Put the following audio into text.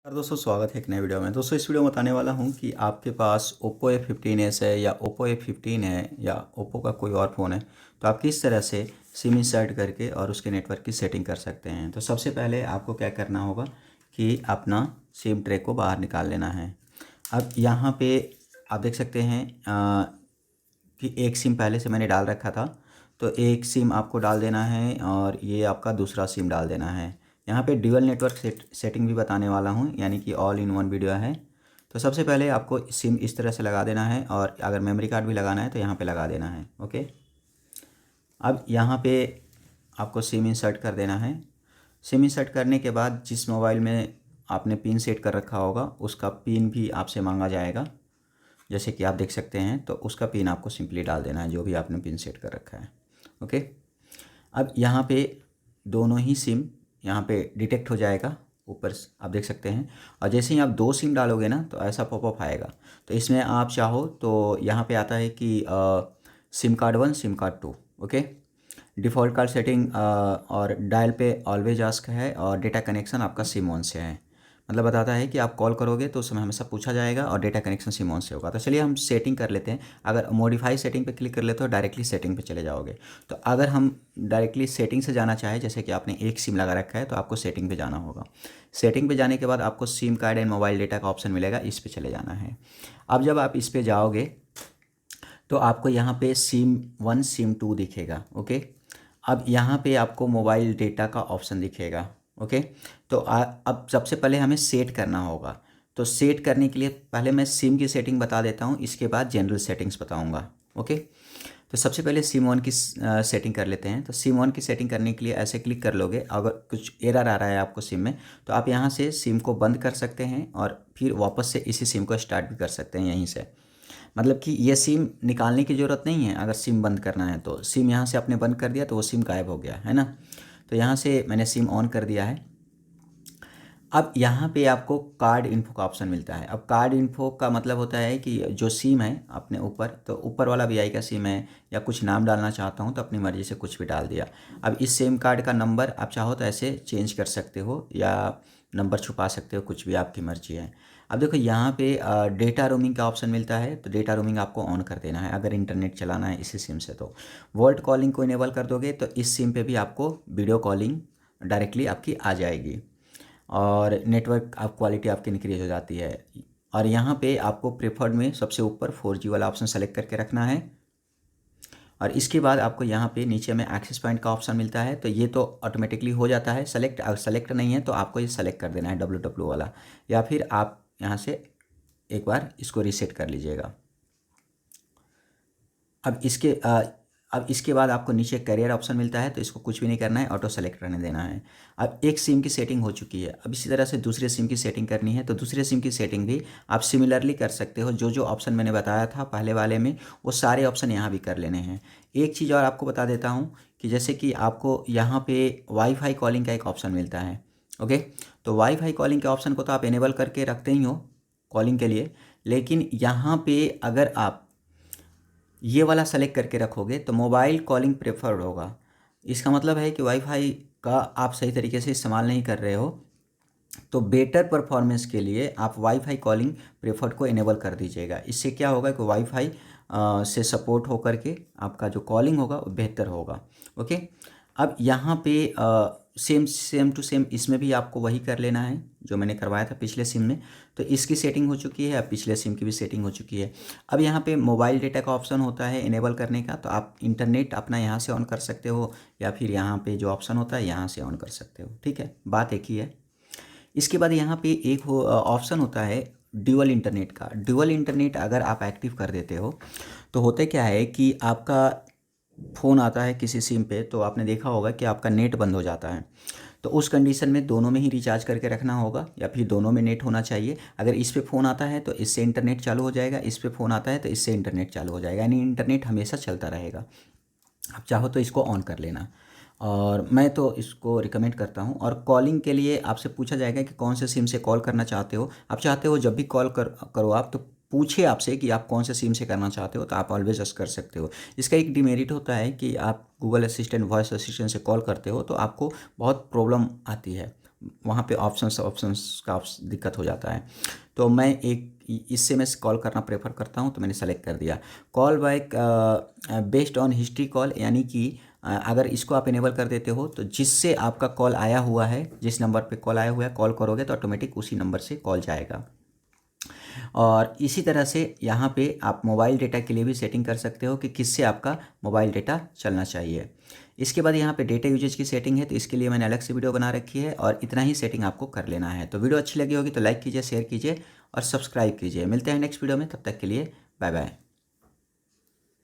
दोस्तों स्वागत है एक नए वीडियो में। दोस्तों इस वीडियो में बताने वाला हूं कि आपके पास Oppo A15s है या Oppo A15 है या Oppo का कोई और फ़ोन है, तो आप किस तरह से सिम इंसर्ट करके और उसके नेटवर्क की सेटिंग कर सकते हैं। तो सबसे पहले आपको क्या करना होगा कि अपना सिम ट्रे को बाहर निकाल लेना है। अब यहाँ पे आप देख सकते हैं कि एक सिम पहले से मैंने डाल रखा था, तो एक सिम आपको डाल देना है और ये आपका दूसरा सिम डाल देना है। यहाँ पे ड्यूअल नेटवर्क सेटिंग भी बताने वाला हूँ, यानी कि ऑल इन वन वीडियो है। तो सबसे पहले आपको सिम इस तरह से लगा देना है और अगर मेमोरी कार्ड भी लगाना है तो यहाँ पे लगा देना है। ओके, अब यहाँ पे आपको सिम इंसर्ट कर देना है। सिम इंसर्ट करने के बाद जिस मोबाइल में आपने पिन सेट कर रखा होगा उसका पिन भी आपसे मांगा जाएगा, जैसे कि आप देख सकते हैं। तो उसका पिन आपको सिंपली डाल देना है जो भी आपने पिन सेट कर रखा है। ओके, अब यहाँ पे दोनों ही सिम यहाँ पे डिटेक्ट हो जाएगा, ऊपर आप देख सकते हैं। और जैसे ही आप दो सिम डालोगे ना तो ऐसा पॉपअप आएगा। तो इसमें आप चाहो तो यहाँ पे आता है कि SIM card 1 SIM card 2। Okay, default card setting और डायल पे ऑलवेज आस्क है और डेटा कनेक्शन आपका सिम ऑन से है। मतलब बताता है कि आप कॉल करोगे तो उस समय हमेशा पूछा जाएगा और डेटा कनेक्शन सिम ऑन से होगा। तो चलिए हम सेटिंग कर लेते हैं। अगर मॉडिफाई सेटिंग पे क्लिक कर लेते हो डायरेक्टली सेटिंग पे चले जाओगे। तो अगर हम डायरेक्टली सेटिंग से जाना चाहें, जैसे कि आपने एक सिम लगा रखा है तो आपको सेटिंग पे जाना होगा। सेटिंग पे जाने के बाद आपको SIM card and mobile data का ऑप्शन मिलेगा, इस पर चले जाना है। अब जब आप इस पर जाओगे तो आपको यहाँ पे सिम 1 सिम 2 दिखेगा। ओके, अब यहाँ पे आपको मोबाइल डेटा का ऑप्शन दिखेगा। ओके, तो अब सबसे पहले हमें सेट करना होगा। तो सेट करने के लिए पहले मैं सिम की सेटिंग बता देता हूँ, इसके बाद जनरल सेटिंग्स बताऊँगा। ओके, तो सबसे पहले सिम 1 की सेटिंग कर लेते हैं। तो सिम 1 की सेटिंग करने के लिए ऐसे क्लिक कर लोगे। अगर कुछ एरर आ रहा है आपको सिम में तो आप यहाँ से सिम को बंद कर सकते हैं और फिर वापस से इसी सिम को स्टार्ट भी कर सकते हैं यहीं से। मतलब कि ये सिम निकालने की ज़रूरत नहीं है। अगर सिम बंद करना है तो सिम यहाँ से आपने बंद कर दिया तो वो सिम गायब हो गया है ना। तो यहाँ से मैंने सिम ऑन कर दिया है। अब यहाँ पे आपको कार्ड इन्फो का ऑप्शन मिलता है। अब कार्ड इन्फो का मतलब होता है कि जो सिम है अपने ऊपर, तो ऊपर वाला वीआई का सिम है या कुछ नाम डालना चाहता हूँ तो अपनी मर्ज़ी से कुछ भी डाल दिया। अब इस सिम कार्ड का नंबर आप चाहो तो ऐसे चेंज कर सकते हो या नंबर छुपा सकते हो, कुछ भी आपकी मर्ज़ी है। अब देखो यहाँ पे डेटा रोमिंग का ऑप्शन मिलता है, तो डेटा रोमिंग आपको ऑन कर देना है अगर इंटरनेट चलाना है इसी सिम से। तो वॉल्ट कॉलिंग को इनेबल कर दोगे तो इस सिम पे भी आपको वीडियो कॉलिंग डायरेक्टली आपकी आ जाएगी और नेटवर्क आप क्वालिटी आपकी इंक्रीज हो जाती है। और यहाँ पे आपको प्रेफर्ड में सबसे ऊपर 4G वाला ऑप्शन सेलेक्ट करके रखना है। और इसके बाद आपको यहाँ पे नीचे में एक्सेस पॉइंट का ऑप्शन मिलता है, तो ये तो ऑटोमेटिकली हो जाता है सेलेक्ट। अगर सेलेक्ट नहीं है तो आपको ये सेलेक्ट कर देना है WW वाला, या फिर आप यहाँ से एक बार इसको रीसेट कर लीजिएगा। अब इसके बाद आपको नीचे करियर ऑप्शन मिलता है, तो इसको कुछ भी नहीं करना है, ऑटो सेलेक्ट रहने देना है। अब एक सिम की सेटिंग हो चुकी है। अब इसी तरह से दूसरे सिम की सेटिंग करनी है, तो दूसरे सिम की सेटिंग भी आप सिमिलरली कर सकते हो। जो जो ऑप्शन मैंने बताया था पहले वाले में वो सारे ऑप्शन यहाँ भी कर लेने हैं। एक चीज़ और आपको बता देता हूँ कि जैसे कि आपको यहाँ पे वाईफाई कॉलिंग का एक ऑप्शन मिलता है। ओके, तो वाईफाई कॉलिंग के ऑप्शन को तो आप इनेबल करके रखते ही हो कॉलिंग के लिए, लेकिन यहाँ पे अगर आप ये वाला सेलेक्ट करके रखोगे तो मोबाइल कॉलिंग प्रेफर्ड होगा। इसका मतलब है कि वाईफाई का आप सही तरीके से इस्तेमाल नहीं कर रहे हो, तो बेटर परफॉर्मेंस के लिए आप वाईफाई कॉलिंग प्रेफर्ड को इनेबल कर दीजिएगा। इससे क्या होगा कि वाईफाई से सपोर्ट होकर के आपका जो कॉलिंग होगा वो बेहतर होगा। ओके, अब यहाँ पे सेम टू सेम इसमें भी आपको वही कर लेना है जो मैंने करवाया था पिछले सिम में। तो इसकी सेटिंग हो चुकी है, अब पिछले सिम की भी सेटिंग हो चुकी है। अब यहाँ पे मोबाइल डेटा का ऑप्शन होता है इनेबल करने का, तो आप इंटरनेट अपना यहाँ से ऑन कर सकते हो या फिर यहाँ पे जो ऑप्शन होता है यहाँ से ऑन कर सकते हो। ठीक है, बात एक ही है। इसके बाद यहाँ पे एक ऑप्शन होता है ड्यूअल इंटरनेट का। ड्यूअल इंटरनेट अगर आप एक्टिव कर देते हो तो होता क्या है कि आपका फ़ोन आता है किसी सिम पे, तो आपने देखा होगा कि आपका नेट बंद हो जाता है। तो उस कंडीशन में दोनों में ही रिचार्ज करके रखना होगा या फिर दोनों में नेट होना चाहिए। अगर इस पे फ़ोन आता है तो इससे इंटरनेट चालू हो जाएगा, इस पे फ़ोन आता है तो इससे इंटरनेट चालू हो जाएगा, यानी इंटरनेट हमेशा चलता रहेगा। आप चाहो तो इसको ऑन कर लेना, और मैं तो इसको रिकमेंड करता हूँ। और कॉलिंग के लिए आपसे पूछा जाएगा कि कौन से सिम से कॉल करना चाहते हो। आप चाहते हो जब भी कॉल करो आप तो पूछे आपसे कि आप कौन से सिम से करना चाहते हो, तो आप ऑलवेज कर सकते हो। इसका एक डिमेरिट होता है कि आप गूगल असिस्टेंट वॉइस असिस्टेंट से कॉल करते हो तो आपको बहुत प्रॉब्लम आती है। वहाँ पे ऑप्शंस का दिक्कत हो जाता है। तो मैं इससे मैं कॉल करना प्रेफर करता हूँ, तो मैंने सेलेक्ट कर दिया call back based on history call, यानी कि अगर इसको आप इनेबल कर देते हो तो जिससे आपका कॉल आया हुआ है, जिस नंबर पे कॉल आया हुआ है, कॉल करोगे तो ऑटोमेटिक उसी नंबर से कॉल जाएगा। और इसी तरह से यहाँ पे आप मोबाइल डेटा के लिए भी सेटिंग कर सकते हो कि किससे आपका मोबाइल डेटा चलना चाहिए। इसके बाद यहाँ पे डेटा यूजेज की सेटिंग है, तो इसके लिए मैंने अलग से वीडियो बना रखी है और इतना ही सेटिंग आपको कर लेना है। तो वीडियो अच्छी लगी होगी तो लाइक कीजिए, शेयर कीजिए और सब्सक्राइब कीजिए। मिलते हैं नेक्स्ट वीडियो में, तब तक के लिए बाय बाय।